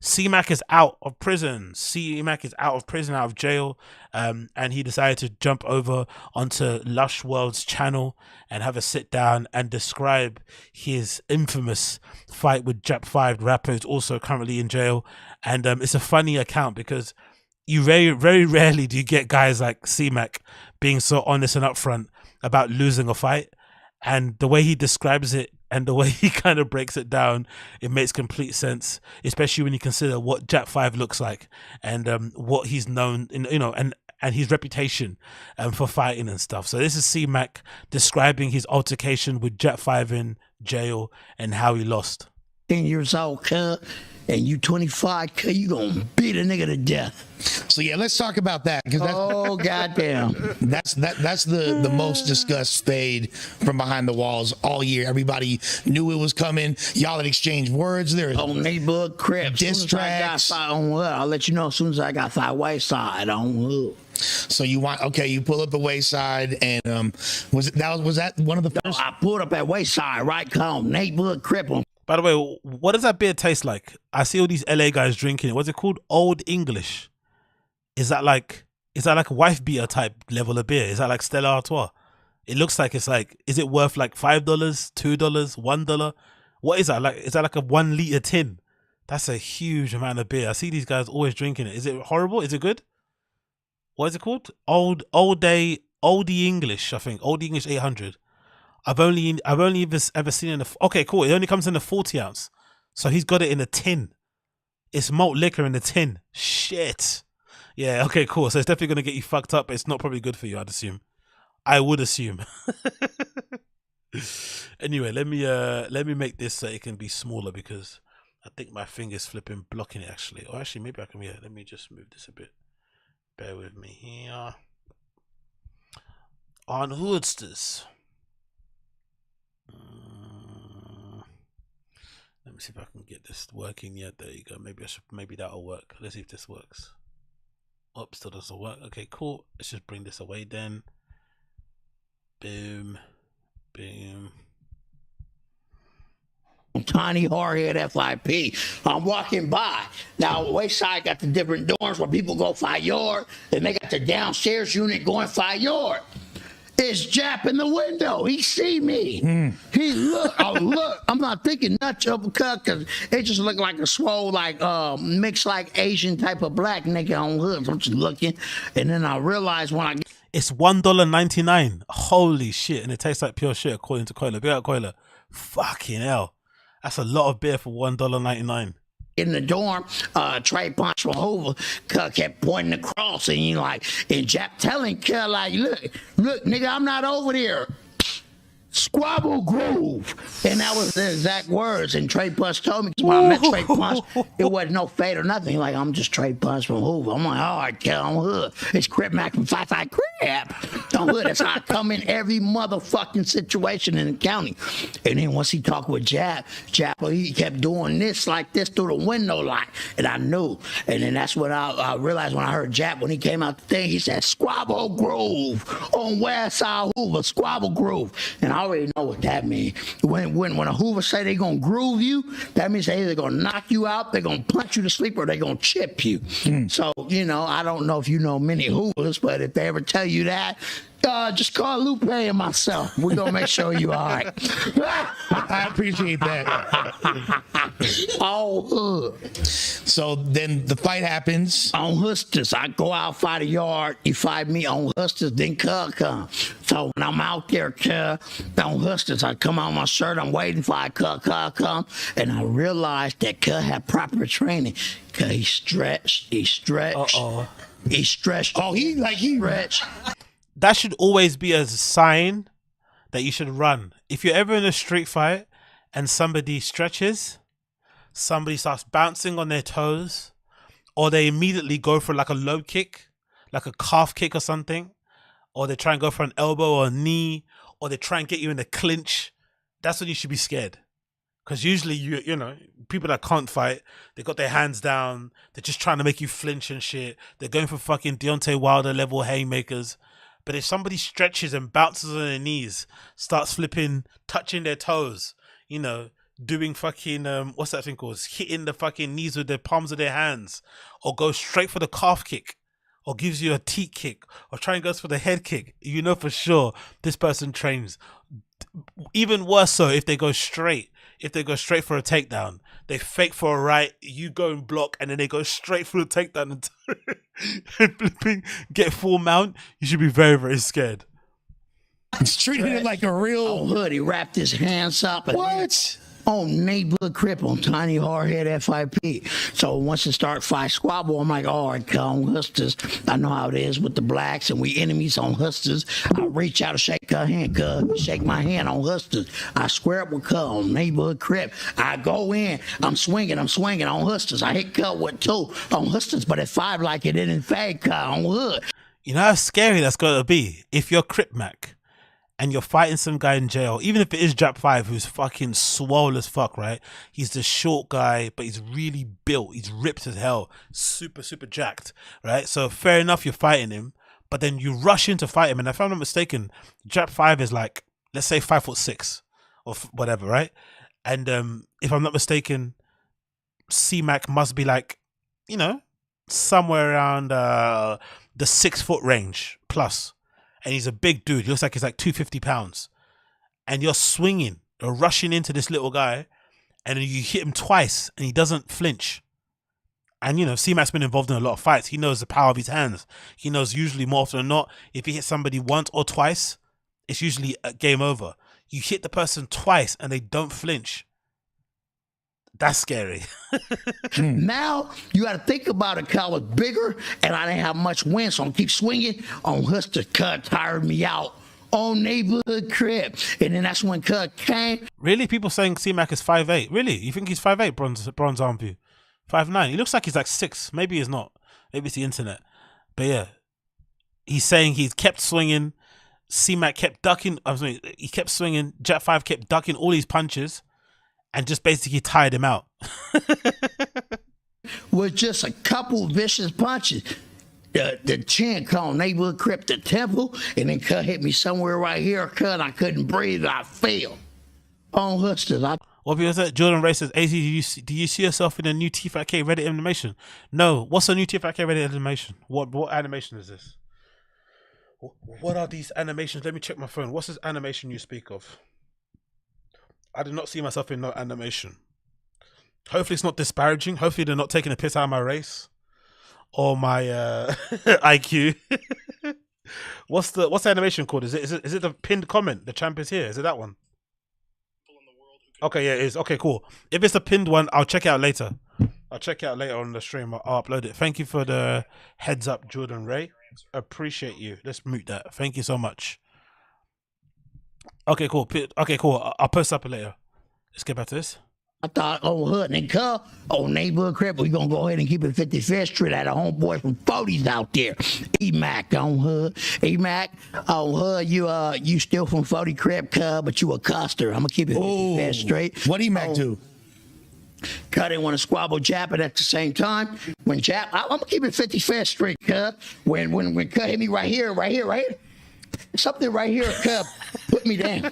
Cmac is out of prison. Cmac is out of prison, out of jail, and he decided to jump over onto Lush World's channel and have a sit down and describe his infamous fight with JAP5, the rapper who's also currently in jail. And it's a funny account because you very rarely do you get guys like Cmac being so honest and upfront about losing a fight. And the way he describes it and the way he kind of breaks it down, it makes complete sense, especially when you consider what JAP5 looks like and what he's known, and his reputation for fighting and stuff. So this is Cmac describing his altercation with JAP5 in jail and how he lost. 10 years old, cuz, and you 25, cuz, you gonna beat a nigga to death. So yeah, let's talk about that, because oh goddamn, that's the most discussed fade from behind the walls all year. Everybody knew it was coming. Y'all had exchanged words. There on neighborhood Crips, diss tracks. I'll let you know as soon as I got five Wayside on Hood. So you pull up at Wayside, and was that one of the first? I pulled up at Wayside, right? Called neighborhood Crip. By the way, what does that beer taste like? I see all these LA guys drinking it. What's it called? Old English. Is that like a wife beater type level of beer? Is that like Stella Artois? It looks like it's like, is it worth like $5, $2, $1? What is that like? Is that like a 1 liter tin? That's a huge amount of beer. I see these guys always drinking it. Is it horrible? Is it good? What is it called? Oldie English, I think. Old English 800. I've only ever seen it in okay, cool. It only comes in a 40 ounce. So he's got it in a tin. It's malt liquor in a tin. Shit. Yeah, okay, cool. So it's definitely going to get you fucked up, but it's not probably good for you, I'd assume. I would assume. Anyway, let me make this so it can be smaller, because I think my finger's flipping blocking it actually. Or actually, maybe I can, yeah, let me just move this a bit. Bear with me here. On Hoodsters. Let me see if I can get this working. Yeah, there you go. Maybe that'll work. Let's see if this works. Oh, still doesn't work. Okay, cool. Let's just bring this away then. Boom. Boom. Tiny hardhead FIP. I'm walking by. Now, Wayside got the different dorms where people go 5 yard, and they got the downstairs unit going 5 yard. It's Jap in the window. He see me. He look. I look. I'm not thinking nuts uppercut, because it just looked like a swole, like mixed like Asian type of black nigga on hoods. I'm just looking, and then I realized when I it's $1.99. Holy shit! And it tastes like pure shit, according to Coiler. Big out Coiler. Fucking hell. That's a lot of beer for $1.99. In the dorm, Trey Punch from Hoover kept pointing across, and you like, and Jap telling Kel like, look, nigga, I'm not over there. Squabble Groove. And that was the exact words. And Trey Punch told me, when I met Trey Punch, it wasn't no fade or nothing. Like, I'm just Trey Punch from Hoover. I'm like, all right, Kel, I'm Hood. It's Crip Mac from 55 Crip. I'm Hood. That's how I come in every motherfucking situation in the county. And then once he talked with Jap, he kept doing this like this through the window light. And I knew. And then that's when I realized when I heard Jap, when he came out the thing, he said, Squabble Groove on West Side Hoover, Squabble Groove. And I already know what that means. When a Hoover say they gonna groove you, that means they either gonna knock you out, they're gonna punch you to sleep, or they gonna chip you. So, I don't know if you know many Hoovers, but if they ever tell you that, just call Lupe and myself. We're gonna make sure you all right. I appreciate that. All Hood. So then the fight happens. On Hustis, I go out, fight a yard. You fight me on Hustis, then Cub come. So when I'm out there, on Hustis, I come out my shirt. I'm waiting for Cub come, and I realized that Cub had proper training. Cause he stretched. He stretched. He stretched. Oh, he stretched. That should always be a sign that you should run. If you're ever in a street fight and somebody stretches, somebody starts bouncing on their toes, or they immediately go for like a low kick, like a calf kick or something, or they try and go for an elbow or a knee, or they try and get you in a clinch, that's when you should be scared. Because usually, you know, people that can't fight, they got their hands down, they're just trying to make you flinch and shit. They're going for fucking Deontay Wilder level haymakers. But if somebody stretches and bounces on their knees, starts flipping, touching their toes, doing fucking what's that thing called? Hitting the fucking knees with the palms of their hands, or go straight for the calf kick, or gives you a teat kick, or try and goes for the head kick, you know for sure this person trains. Even worse so if they go straight. If they go straight for a takedown, they fake for a right, you go and block, and then they go straight through the takedown and flipping, get full mount, you should be very, very scared. He's treating it like a real hood. He wrapped his hands up. And what? On neighborhood crip on tiny hardhead FIP. So once it start fight squabble, I'm like, all right, come hustlers. I know how it is with the blacks, and we enemies on hustlers. I reach out and shake her hand, cuz. Shake my hand on hustlers. I square up with cuz on neighborhood crip. I go in. I'm swinging on hustlers. I hit cuz with 2 on hustlers, but at 5 like it didn't fade cuz on hood. You know how scary that's going to be if you're Crip Mac and you're fighting some guy in jail, even if it is JAP5 who's fucking swole as fuck, right? He's the short guy, but he's really built. He's ripped as hell. Super, super jacked, right? So fair enough, you're fighting him, but then you rush in to fight him. And if I'm not mistaken, JAP5 is like, let's say 5'6" or whatever, right? And if I'm not mistaken, Cmac must be like, you know, somewhere around the 6 foot range plus. And he's a big dude. He looks like he's like 250 pounds. And you're swinging or rushing into this little guy, and then you hit him twice and he doesn't flinch. And, you know, C-Mac's been involved in a lot of fights. He knows the power of his hands. He knows usually more often than not, if he hits somebody once or twice, it's usually a game over. You hit the person twice and they don't flinch. That's scary. Now you got to think about it. I was bigger and I didn't have much wind, so I keep swinging on Hustler. Cut tired me out on neighborhood crib, and then that's when Cut came. Really, people saying C-Mac is 5'8". Really, you think he's 5'8"? Bronze arm view, 5'9". He looks like he's like 6. Maybe he's not. Maybe it's the internet. But yeah, he's saying he's kept swinging. C-Mac kept ducking. I'm sorry, he kept swinging. JAP5 kept ducking all these punches. And just basically tired him out. With just a couple vicious punches. The chin called neighborhood crip the temple, and then Cut hit me somewhere right here. Cut, I couldn't breathe. I fell on hustlers. What people say? Jordan Ray says, AZ, do you see yourself in a new T5K Reddit animation? No. What's a new T5K Reddit animation? What animation is this? What are these animations? Let me check my phone. What's this animation you speak of? I did not see myself in no animation. Hopefully it's not disparaging. Hopefully they're not taking a piss out of my race or my IQ. What's the animation called? Is it the pinned comment? The champ is here. Is it that one? Okay, yeah, it is. Okay, cool. If it's the pinned one, I'll check it out later. I'll check it out later on the stream. I'll upload it. Thank you for the heads up, Jordan Ray. Appreciate you. Let's mute that. Thank you so much. Okay, cool. Okay, cool. I'll post up later. Let's get back to this. I thought, oh, hood and Cut, oh, neighborhood crib, we're going to go ahead and keep it 55th Street. I had a homeboy from 40s out there. Emac on hood. Emac on hood, you still from 40 crib, Cut, but you a custer. I'm going to keep it 55th Street. What Emac do? Cut didn't want to squabble Jap, but at the same time, when Jap, I'm going to keep it 55th Street, Cut. When Cut hit me right here. Something right here, Cub, put me down.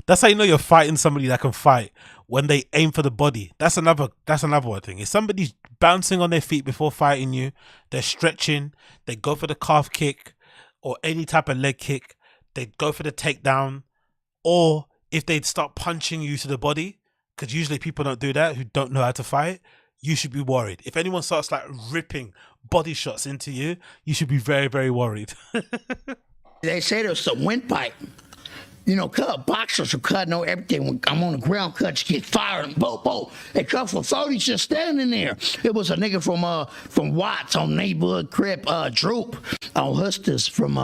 That's how you know you're fighting somebody that can fight, when they aim for the body. That's another one thing. If somebody's bouncing on their feet before fighting you, they're stretching, they go for the calf kick or any type of leg kick, they go for the takedown, or if they start punching you to the body, because usually people don't do that who don't know how to fight, you should be worried. If anyone starts like ripping body shots into you, you should be very, very worried. They say there's some windpipe. You know, Cut boxers will cut know everything. When I'm on the ground, Cut, you get fired and boom. They come from 40 just standing there. It was a nigga from Watts on neighborhood crib, Droop on Hustlers from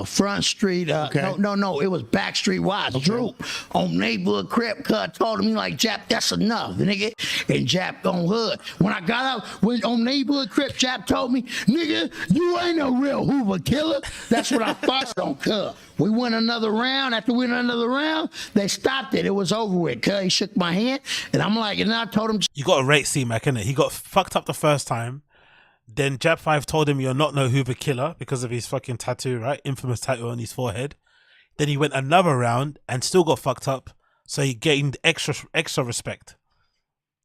Front Street. Okay. No, it was Back Street Watts. Okay. Droop on neighborhood crib. Cut told me like, Jap, that's enough, nigga. And Jap on hood. When I got out, when on neighborhood crib, Jap told me, nigga, you ain't no real Hoover killer. That's what I thought on Cut. We went another round. After we went another round, they stopped it. It was over with. Cuz he shook my hand, and I'm like, and I told him, you got to rate C-Mac, innit? He got fucked up the first time. Then JAP5 told him you're not no Hoover killer because of his fucking tattoo, right? Infamous tattoo on his forehead. Then he went another round and still got fucked up. So you gained extra respect.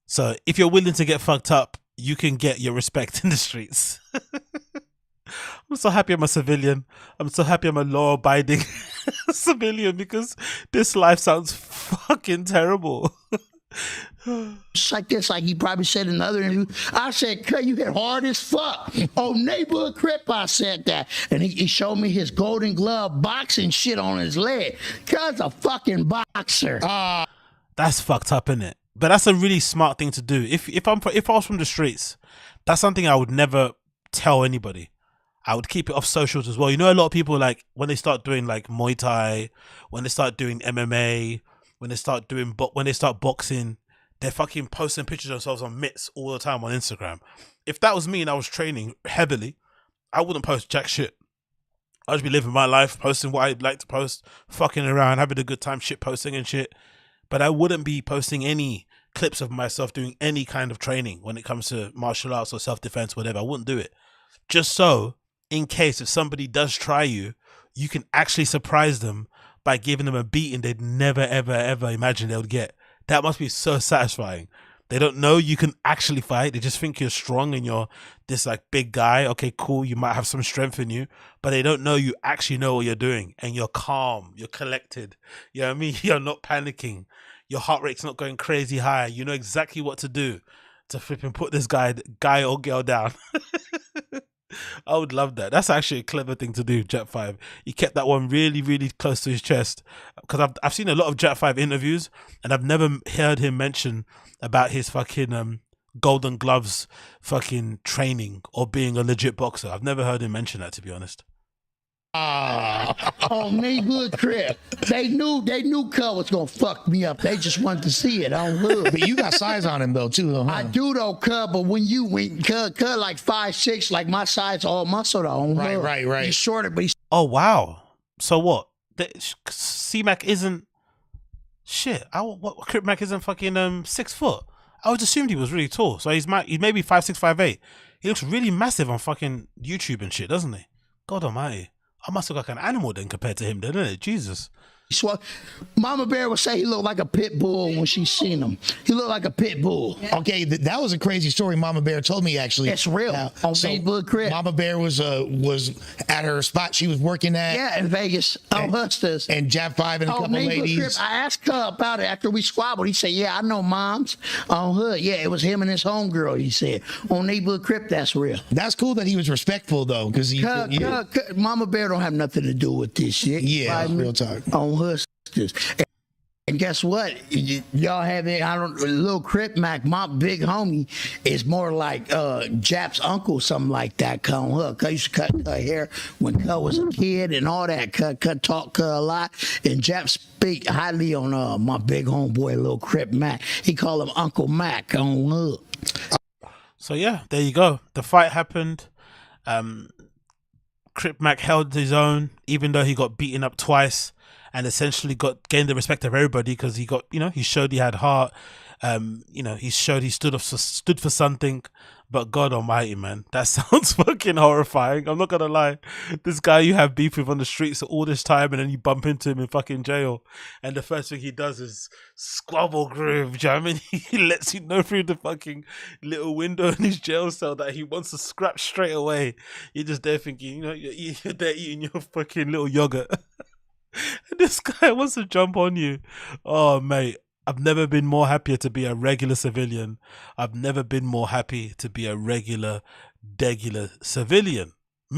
So if you're willing to get fucked up, you can get your respect in the streets. I'm so happy I'm a civilian. I'm so happy I'm a law-abiding civilian, because this life sounds fucking terrible. Just like this, like he probably said in another interview. I said, "Cut, you hit hard as fuck." Oh, neighborhood Crip, I said that. And he showed me his golden glove boxing shit on his leg. Cuz a fucking boxer. That's fucked up, innit? But that's a really smart thing to do. If I was from the streets, that's something I would never tell anybody. I would keep it off socials as well. You know, a lot of people, like, when they start doing like Muay Thai, when they start doing MMA, when they start boxing, they're fucking posting pictures of themselves on mitts all the time on Instagram. If that was me and I was training heavily, I wouldn't post jack shit. I'd just be living my life, posting what I'd like to post, fucking around, having a good time, shit posting and shit. But I wouldn't be posting any clips of myself doing any kind of training when it comes to martial arts or self-defense, whatever. I wouldn't do it. Just so, in case if somebody does try you, you can actually surprise them by giving them a beating they'd never, ever, ever imagine they would get. That must be so satisfying. They don't know you can actually fight. They just think you're strong and you're this like big guy. Okay, cool. You might have some strength in you, but they don't know you actually know what you're doing, and you're calm. You're collected. You know what I mean? You're not panicking. Your heart rate's not going crazy high. You know exactly what to do to flip and put this guy or girl down. I would love that. That's actually a clever thing to do, JAP5. He kept that one really, really close to his chest, because I've seen a lot of JAP5 interviews and I've never heard him mention about his fucking golden gloves fucking training or being a legit boxer. I've never heard him mention that, to be honest. Oh, neighborhood Crip. They knew Cuz was gonna fuck me up. They just wanted to see it on hood. But you got size on him though too, huh? I do though, Cuz, but when Cuz like 5'6", like my size, all muscle though. On hood. Right. He's shorter, but he's Oh, wow. So what? Cmac isn't shit. What Crip Mac isn't fucking 6 foot. I always assumed he was really tall. So he's maybe 5'6", 5'8". He looks really massive on fucking YouTube and shit, doesn't he? God almighty. I must look like an animal then compared to him, doesn't it? Jesus. Mama Bear would say he looked like a pit bull when she seen him. He looked like a pit bull. Okay, that was a crazy story Mama Bear told me, actually. It's real. On Facebook, Crip. Mama Bear was at her spot she was working at. Yeah, in Vegas. On Hustlers. And JAP5 and a couple ladies. Crip. I asked her about it after we squabbled. He said, "Yeah, I know moms on hood. Yeah, it was him and his homegirl," he said. On Neighborhood Crip, that's real. That's cool that he was respectful, though, because Mama Bear don't have nothing to do with this shit. Yeah, real talk. On Hustlers. And guess what? Y'all have it. Little Crip Mac, my big homie, is more like Jap's uncle, something like that. Cuz I used to cut her hair when Cuz was a kid and all that. Cuz talk a lot, and Jap speak highly on my big homeboy, Little Crip Mac. He call him Uncle Mac on hood. So yeah, there you go. The fight happened. Crip Mac held his own, even though he got beaten up twice, and essentially gained the respect of everybody, because he got, he showed he had heart. He showed he stood for something. But God almighty, man, that sounds fucking horrifying. I'm not gonna lie. This guy you have beef with on the streets all this time, and then you bump into him in fucking jail, and the first thing he does is squabble groove. Do you know what I mean? He lets you know through the fucking little window in his jail cell that he wants to scrap straight away. You're just there thinking, you're there eating your fucking little yogurt. And this guy wants to jump on you. Oh, mate. I've never been more happier to be a regular civilian. I've never been more happy to be a regular civilian.